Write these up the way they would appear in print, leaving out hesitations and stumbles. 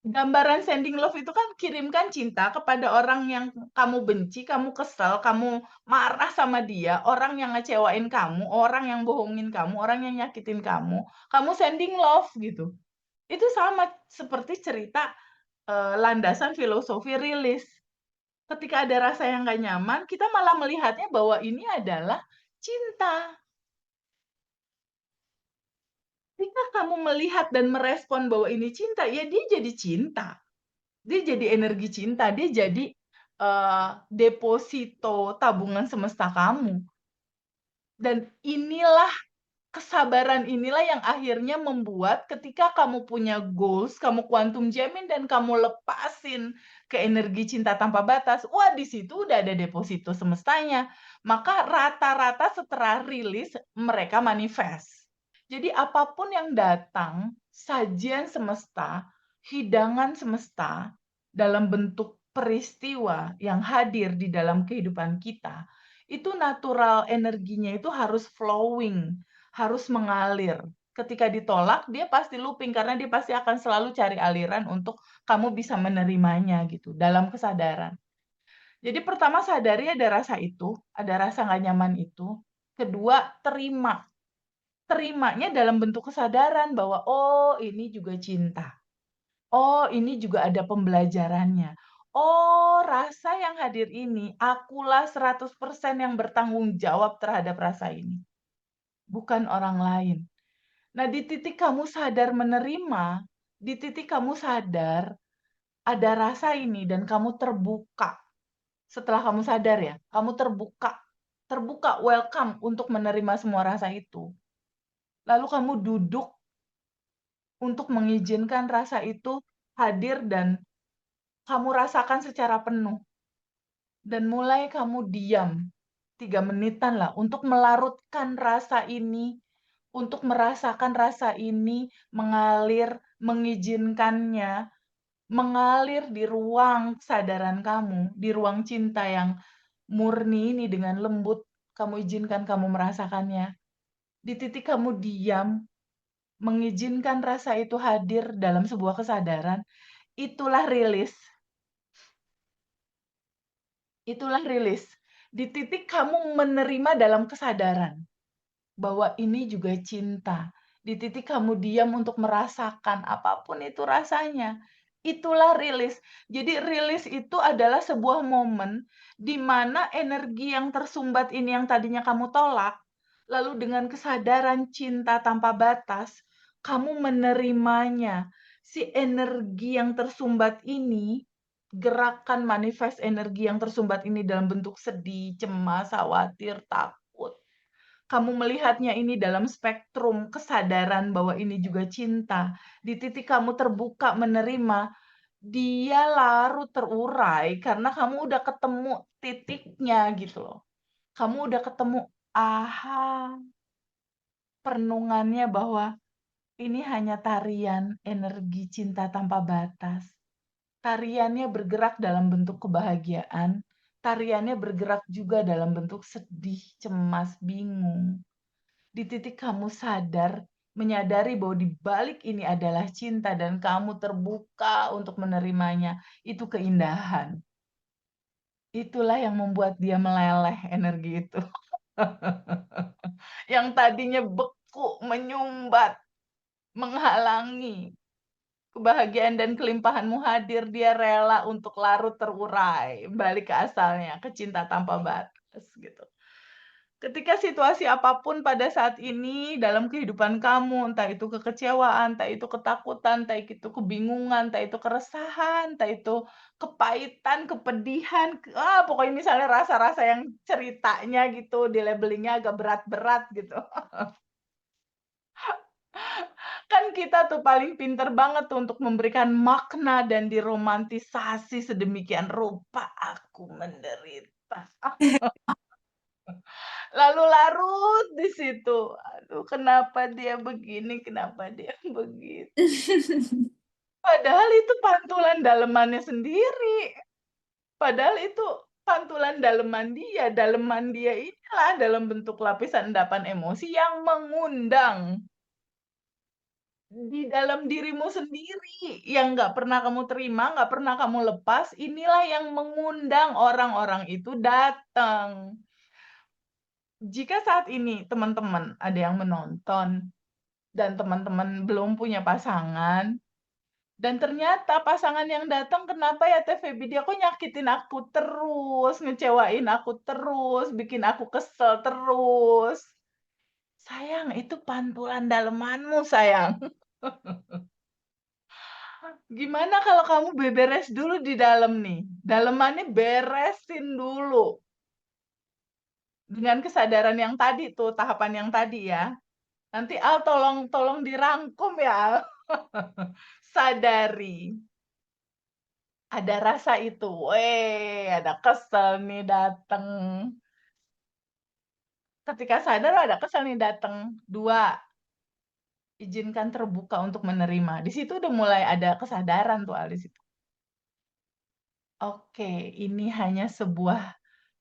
Gambaran sending love itu kan kirimkan cinta kepada orang yang kamu benci, kamu kesel, kamu marah sama dia, orang yang ngecewain kamu, orang yang bohongin kamu, orang yang nyakitin kamu sending love gitu. Itu sama seperti cerita, landasan filosofi rilis. Ketika ada rasa yang nggak nyaman, kita malah melihatnya bahwa ini adalah cinta. Ketika kamu melihat dan merespon bahwa ini cinta, ya dia jadi cinta. Dia jadi energi cinta, dia jadi, deposito tabungan semesta kamu. Dan kesabaran inilah yang akhirnya membuat ketika kamu punya goals, kamu quantum jamming dan kamu lepasin ke energi cinta tanpa batas, wah di situ udah ada deposito semestanya. Maka rata-rata setelah rilis, mereka manifest. Jadi apapun yang datang, sajian semesta, hidangan semesta, dalam bentuk peristiwa yang hadir di dalam kehidupan kita, itu natural energinya itu harus flowing, harus mengalir. Ketika ditolak, dia pasti looping karena dia pasti akan selalu cari aliran untuk kamu bisa menerimanya gitu, dalam kesadaran. Jadi pertama sadari ada rasa itu, ada rasa nggak nyaman itu. Kedua, terima. Terimanya dalam bentuk kesadaran bahwa, oh ini juga cinta. Oh ini juga ada pembelajarannya. Oh rasa yang hadir ini, akulah 100% yang bertanggung jawab terhadap rasa ini, bukan orang lain. Nah, di titik kamu sadar menerima, di titik kamu sadar ada rasa ini dan kamu terbuka. Setelah kamu sadar ya, kamu terbuka. Terbuka, welcome untuk menerima semua rasa itu. Lalu kamu duduk untuk mengizinkan rasa itu hadir dan kamu rasakan secara penuh. Dan mulai kamu diam 3 menitan lah untuk melarutkan rasa ini, untuk merasakan rasa ini mengalir, mengizinkannya mengalir di ruang kesadaran kamu, di ruang cinta yang murni ini dengan lembut, kamu izinkan kamu merasakannya. Di titik kamu diam, mengizinkan rasa itu hadir dalam sebuah kesadaran, itulah rilis. Itulah rilis. Di titik kamu menerima dalam kesadaran bahwa ini juga cinta. Di titik kamu diam untuk merasakan apapun itu rasanya. Itulah rilis. Jadi rilis itu adalah sebuah momen di mana energi yang tersumbat ini yang tadinya kamu tolak, lalu dengan kesadaran cinta tanpa batas, kamu menerimanya. Si energi yang tersumbat ini, gerakan manifest energi yang tersumbat ini dalam bentuk sedih, cemas, khawatir, takut. Kamu melihatnya ini dalam spektrum kesadaran bahwa ini juga cinta. Di titik kamu terbuka menerima, dia larut terurai karena kamu udah ketemu titiknya gitu loh. Kamu udah ketemu, aha, perenungannya bahwa ini hanya tarian energi cinta tanpa batas. Tariannya bergerak dalam bentuk kebahagiaan, tariannya bergerak juga dalam bentuk sedih, cemas, bingung. Di titik kamu sadar, menyadari bahwa di balik ini adalah cinta dan kamu terbuka untuk menerimanya, itu keindahan. Itulah yang membuat dia meleleh energi itu. Yang tadinya beku, menyumbat, menghalangi kebahagiaan dan kelimpahanmu hadir, dia rela untuk larut terurai, balik ke asalnya, ke cinta tanpa batas gitu. Ketika situasi apapun pada saat ini dalam kehidupan kamu, entah itu kekecewaan, entah itu ketakutan, entah itu kebingungan, entah itu keresahan, entah itu kepahitan, kepedihan, pokoknya misalnya rasa-rasa yang ceritanya gitu, di-labelingnya agak berat-berat gitu. Kan kita tuh paling pinter banget tuh untuk memberikan makna dan diromantisasi sedemikian rupa, "Aku menderita." Lalu larut di situ. Aduh, kenapa dia begini, kenapa dia begitu. Padahal itu pantulan dalemannya sendiri. Padahal itu pantulan daleman dia inilah dalam bentuk lapisan endapan emosi yang mengundang. Di dalam dirimu sendiri yang nggak pernah kamu terima, nggak pernah kamu lepas, inilah yang mengundang orang-orang itu datang. Jika saat ini teman-teman ada yang menonton dan teman-teman belum punya pasangan, dan ternyata pasangan yang datang, "Kenapa ya Teh Feby, dia kok nyakitin aku terus, ngecewain aku terus, bikin aku kesel terus." Sayang, itu pantulan dalemanmu sayang. Gimana kalau kamu beberes dulu di dalam nih, dalemannya beresin dulu, dengan kesadaran yang tadi tuh, tahapan yang tadi ya. Nanti Al tolong tolong dirangkum ya Al. Sadari, ada rasa itu, ada kesel nih dateng. Ketika sadar ada kesel nih dateng. 2, izinkan terbuka untuk menerima. Di situ udah mulai ada kesadaran tuh Al di situ. Oke, ini hanya sebuah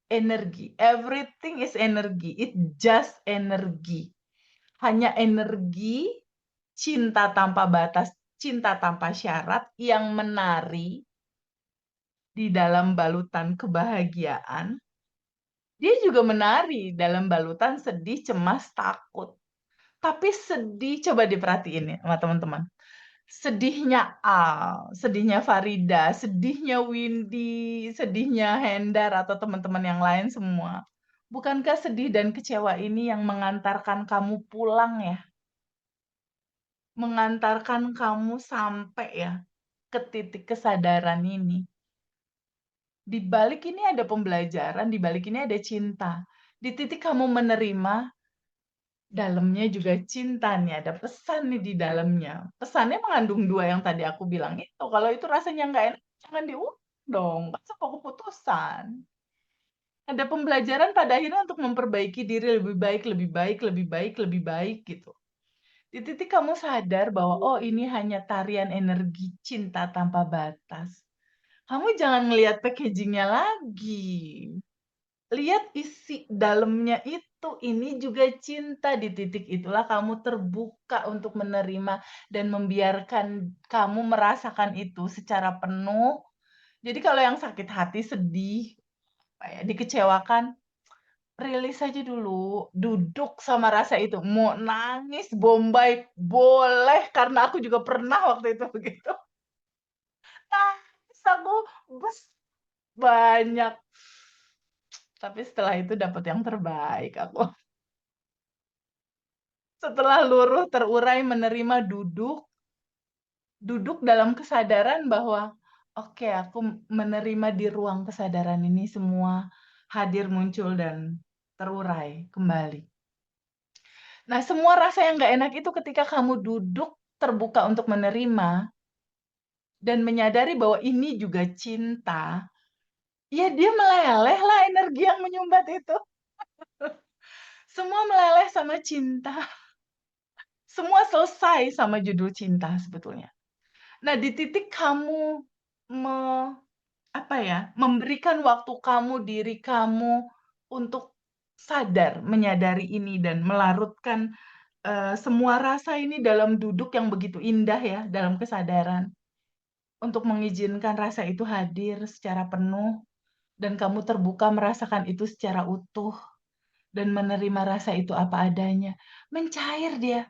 energi. Everything is energy. It just energy. Hanya energi, cinta tanpa batas, cinta tanpa syarat yang menari di dalam balutan kebahagiaan. Dia juga menari dalam balutan sedih, cemas, takut. Tapi sedih, coba diperhatiin ya sama teman-teman. Sedihnya Al, sedihnya Farida, sedihnya Windy, sedihnya Hendar atau teman-teman yang lain semua. Bukankah sedih dan kecewa ini yang mengantarkan kamu pulang ya? Mengantarkan kamu sampai ya ke titik kesadaran ini. Di balik ini ada pembelajaran, di balik ini ada cinta. Di titik kamu menerima, dalamnya juga cinta nih, ada pesan nih di dalamnya. Pesannya mengandung 2 yang tadi aku bilang itu, kalau itu rasanya nggak enak, jangan diulang dong, kan sebuah keputusan. Ada pembelajaran pada akhirnya untuk memperbaiki diri lebih baik lebih baik lebih baik lebih baik, gitu. Di titik kamu sadar bahwa, oh ini hanya tarian energi cinta tanpa batas. Kamu jangan ngelihat packaging-nya lagi. Lihat isi dalamnya itu, ini juga cinta. Di titik itulah kamu terbuka untuk menerima dan membiarkan kamu merasakan itu secara penuh. Jadi kalau yang sakit hati, sedih, dikecewakan, rilis aja dulu, duduk sama rasa itu. Mau nangis, bombay, boleh, karena aku juga pernah waktu itu begitu. Nangis aku, bes, banyak. Tapi setelah itu dapat yang terbaik aku. Setelah luruh, terurai, menerima, duduk, duduk dalam kesadaran bahwa, oke, aku menerima di ruang kesadaran ini semua hadir, muncul, dan terurai kembali. Nah, semua rasa yang nggak enak itu ketika kamu duduk terbuka untuk menerima dan menyadari bahwa ini juga cinta, ya dia meleleh lah energi yang menyumbat itu. Semua meleleh sama cinta. Semua selesai sama judul cinta sebetulnya. Nah, di titik kamu me apa ya, memberikan waktu kamu, diri kamu untuk sadar, menyadari ini dan melarutkan, semua rasa ini dalam duduk yang begitu indah ya, dalam kesadaran. Untuk mengizinkan rasa itu hadir secara penuh dan kamu terbuka merasakan itu secara utuh dan menerima rasa itu apa adanya. Mencair dia.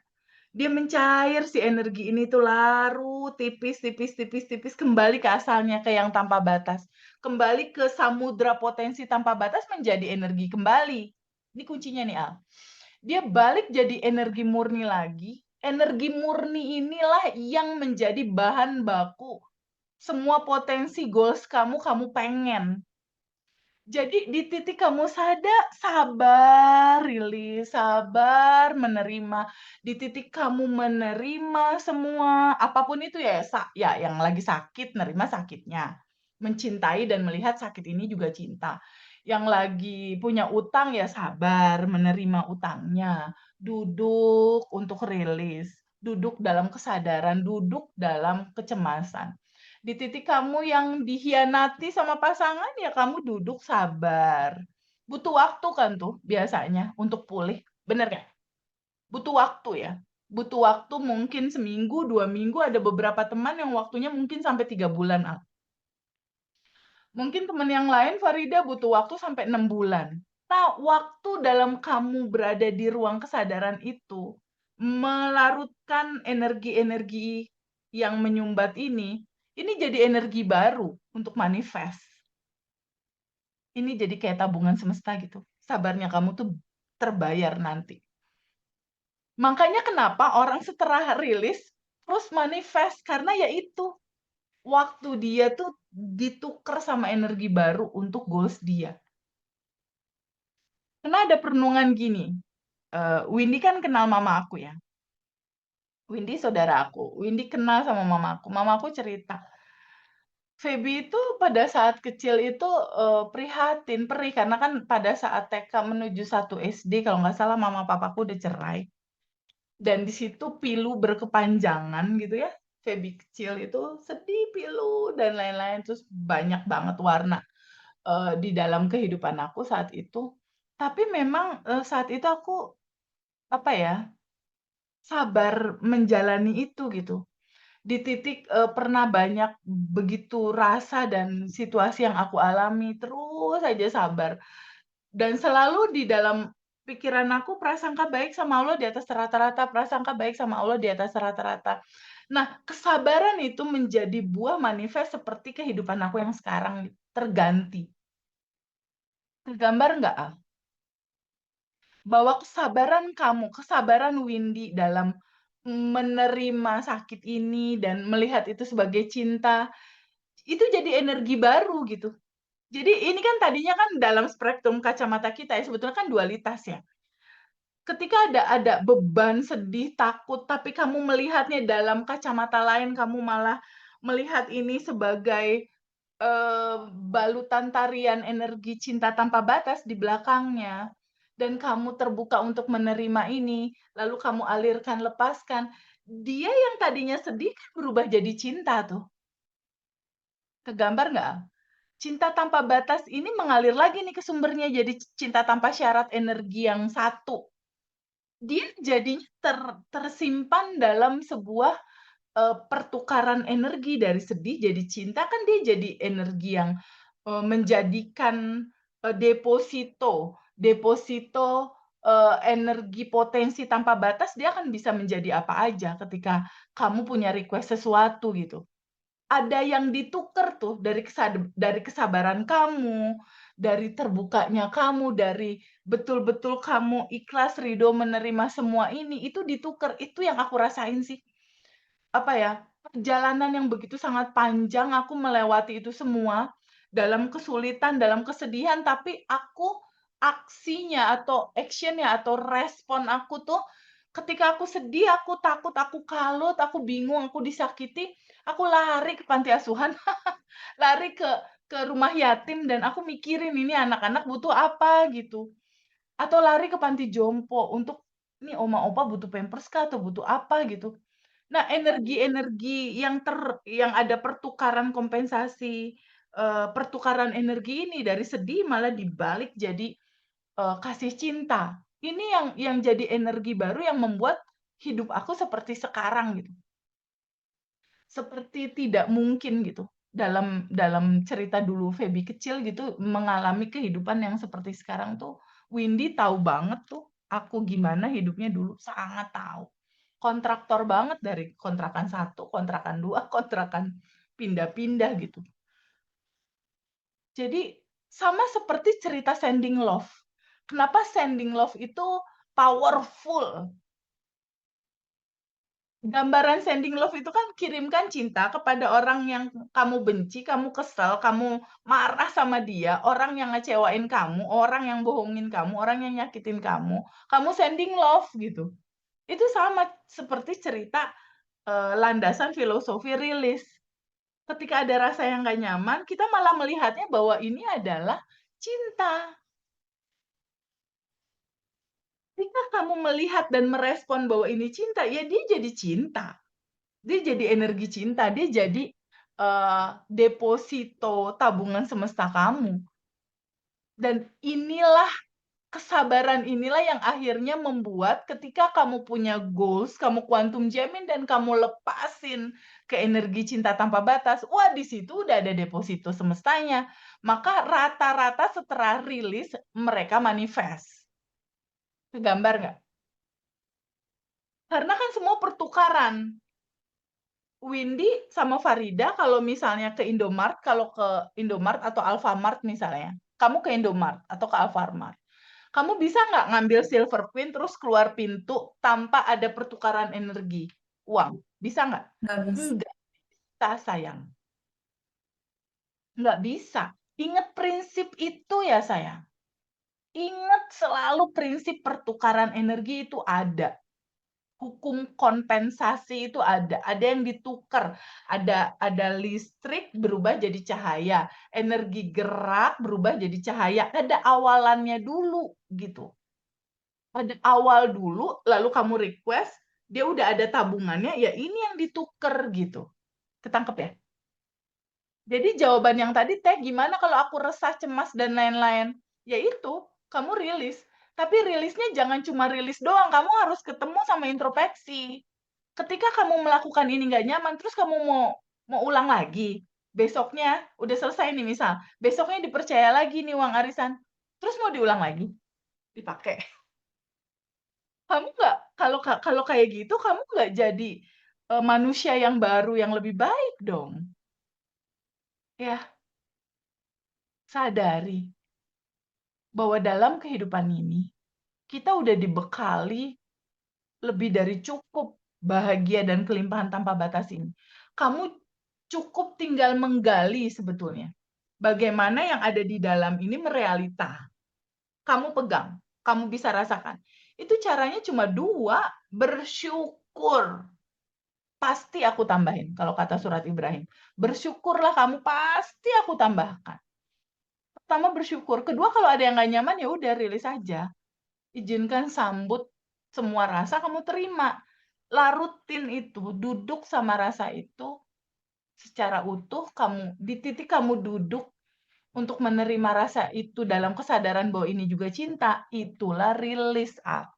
Dia mencair, si energi ini tuh larut, tipis tipis tipis tipis, kembali ke asalnya, ke yang tanpa batas. Kembali ke samudra potensi tanpa batas menjadi energi kembali. Ini kuncinya nih, Al. Dia balik jadi energi murni lagi. Energi murni inilah yang menjadi bahan baku. Semua potensi goals kamu, kamu pengen. Jadi di titik kamu sadar, sabar, rilis, sabar, menerima. Di titik kamu menerima semua, apapun itu ya, ya yang lagi sakit, nerima sakitnya. Mencintai dan melihat sakit ini juga cinta. Yang lagi punya utang ya sabar, menerima utangnya. Duduk untuk rilis. Duduk dalam kesadaran, duduk dalam kecemasan. Di titik kamu yang dihianati sama pasangan, ya kamu duduk sabar. Butuh waktu kan tuh biasanya untuk pulih, bener nggak? Butuh waktu ya. butuh waktu mungkin seminggu, 2 minggu, ada beberapa teman yang waktunya mungkin sampai 3 bulan, Mungkin teman yang lain Farida butuh waktu sampai 6 bulan. Nah, waktu dalam kamu berada di ruang kesadaran itu, melarutkan energi-energi yang menyumbat ini jadi energi baru untuk manifest. Ini jadi kayak tabungan semesta gitu. Sabarnya kamu tuh terbayar nanti. Makanya kenapa orang setelah rilis terus manifest karena ya itu waktu dia tuh ditukar sama energi baru untuk goals dia. Karena ada perenungan gini, Windy kan kenal mama aku ya. Windy saudara aku. Windy kenal sama mama aku. Mama aku cerita, Feby itu pada saat kecil itu prihatin, perih karena kan pada saat TK menuju 1 SD kalau nggak salah mama papaku udah cerai. Dan di situ pilu berkepanjangan gitu ya. Feby kecil itu sedih, pilu dan lain-lain, terus banyak banget warna di dalam kehidupan aku saat itu. Tapi memang saat itu aku apa ya, sabar menjalani itu gitu. Di titik pernah banyak begitu rasa dan situasi yang aku alami, terus aja sabar. Dan selalu di dalam pikiran aku prasangka baik sama Allah di atas rata-rata, prasangka baik sama Allah di atas rata-rata. Nah, kesabaran itu menjadi buah manifest seperti kehidupan aku yang sekarang terganti. Tergambar nggak, Al? Bahwa kesabaran kamu, kesabaran Windy dalam menerima sakit ini dan melihat itu sebagai cinta, itu jadi energi baru gitu. Jadi ini kan tadinya kan dalam spektrum kacamata kita ya, sebetulnya kan dualitas ya. Ketika ada beban, sedih, takut, tapi kamu melihatnya dalam kacamata lain, kamu malah melihat ini sebagai balutan tarian energi cinta tanpa batas di belakangnya, dan kamu terbuka untuk menerima ini, lalu kamu alirkan, lepaskan, dia yang tadinya sedih kan berubah jadi cinta tuh. Kegambar nggak? Cinta tanpa batas ini mengalir lagi nih ke sumbernya jadi cinta tanpa syarat energi yang satu. Dia jadinya tersimpan dalam sebuah pertukaran energi dari sedih jadi cinta kan dia jadi energi yang menjadikan deposito deposito energi potensi tanpa batas dia akan bisa menjadi apa aja ketika kamu punya request sesuatu gitu. Ada yang ditukar tuh dari kesabaran kamu, dari terbukanya kamu, dari betul-betul kamu ikhlas, ridho menerima semua ini, itu ditukar. Itu yang aku rasain sih. Apa ya, perjalanan yang begitu sangat panjang, aku melewati itu semua, dalam kesulitan, dalam kesedihan, tapi aku aksinya atau action-nya atau respon aku tuh, ketika aku sedih, aku takut, aku kalut, aku bingung, aku disakiti, aku lari ke panti asuhan, lari ke rumah yatim dan aku mikirin ini anak-anak butuh apa gitu. Atau lari ke panti jompo untuk, "Nih oma opa butuh pampers kah atau butuh apa?" Gitu. Nah, energi-energi yang ada pertukaran kompensasi, pertukaran energi ini dari sedih malah dibalik jadi, kasih cinta. Ini yang jadi energi baru yang membuat hidup aku seperti sekarang gitu. Seperti tidak mungkin gitu, dalam cerita dulu Feby kecil gitu, mengalami kehidupan yang seperti sekarang tuh, Windy tahu banget tuh, aku gimana hidupnya dulu, sangat tahu. Kontraktor banget dari kontrakan satu, kontrakan 2, kontrakan pindah-pindah gitu. Jadi, sama seperti cerita Sending Love. Kenapa Sending Love itu powerful? Gambaran sending love itu kan kirimkan cinta kepada orang yang kamu benci, kamu kesel, kamu marah sama dia, orang yang ngecewain kamu, orang yang bohongin kamu, orang yang nyakitin kamu sending love gitu. Itu sama seperti cerita landasan filosofi rilis. Ketika ada rasa yang nggak nyaman, kita malah melihatnya bahwa ini adalah cinta. Ketika kamu melihat dan merespon bahwa ini cinta, ya dia jadi cinta. Dia jadi energi cinta, dia jadi, deposito tabungan semesta kamu. Dan inilah Kesabaran inilah yang akhirnya membuat ketika kamu punya goals, kamu quantum jamming dan kamu lepasin ke energi cinta tanpa batas, wah di situ udah ada deposito semestanya. Maka rata-rata setelah rilis mereka manifest. Kegambar nggak? Karena kan semua pertukaran. Windy sama Farida kalau misalnya ke Indomart, kalau ke Indomart atau Alfamart misalnya, kamu ke Indomart atau ke Alfamart, kamu bisa nggak ngambil Silver Queen terus keluar pintu tanpa ada pertukaran energi uang? Bisa nggak? Nggak bisa. Nggak bisa, sayang. Nggak bisa. Ingat prinsip itu ya, sayang. Ingat selalu prinsip pertukaran energi itu ada. Hukum kompensasi itu ada yang ditukar, ada listrik berubah jadi cahaya, energi gerak berubah jadi cahaya, ada awalannya dulu gitu. Pada awal dulu, lalu kamu request, dia udah ada tabungannya, ya ini yang ditukar gitu. Ketangkep ya? Jadi jawaban yang tadi, Teh, gimana kalau aku resah, cemas, dan lain-lain? Ya itu, kamu rilis. Tapi rilisnya jangan cuma rilis doang, kamu harus ketemu sama introspeksi. Ketika kamu melakukan ini nggak nyaman, terus kamu mau ulang lagi. Besoknya, udah selesai nih misal, besoknya dipercaya lagi nih uang arisan. Terus mau diulang lagi? Dipakai. Kamu nggak, kalau kayak gitu, kamu nggak jadi manusia yang baru, yang lebih baik dong. Ya, sadari bahwa dalam kehidupan ini, kita udah dibekali lebih dari cukup bahagia dan kelimpahan tanpa batas ini. Kamu cukup tinggal menggali sebetulnya. Bagaimana yang ada di dalam ini merealita. Kamu pegang, kamu bisa rasakan. Itu caranya cuma dua, bersyukur. Pasti aku tambahin, kalau kata surat Ibrahim. Bersyukurlah kamu, pasti aku tambahkan. Pertama bersyukur, kedua kalau ada yang nggak nyaman ya udah rilis aja. Izinkan sambut semua rasa kamu terima. Larutin itu, duduk sama rasa itu secara utuh, kamu di titik kamu duduk untuk menerima rasa itu dalam kesadaran bahwa ini juga cinta, itulah rilis up.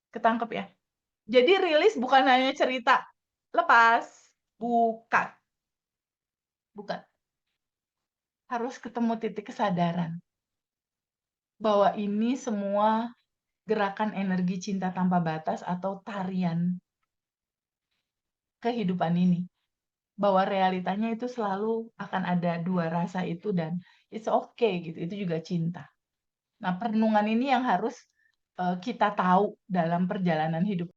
Ketangkep ya? Jadi rilis bukan hanya cerita lepas, bukan, bukan. Harus ketemu titik kesadaran bahwa ini semua gerakan energi cinta tanpa batas atau tarian kehidupan ini. Bahwa realitanya itu selalu akan ada dua rasa itu dan it's okay gitu. Itu juga cinta. Nah, perenungan ini yang harus kita tahu dalam perjalanan hidup.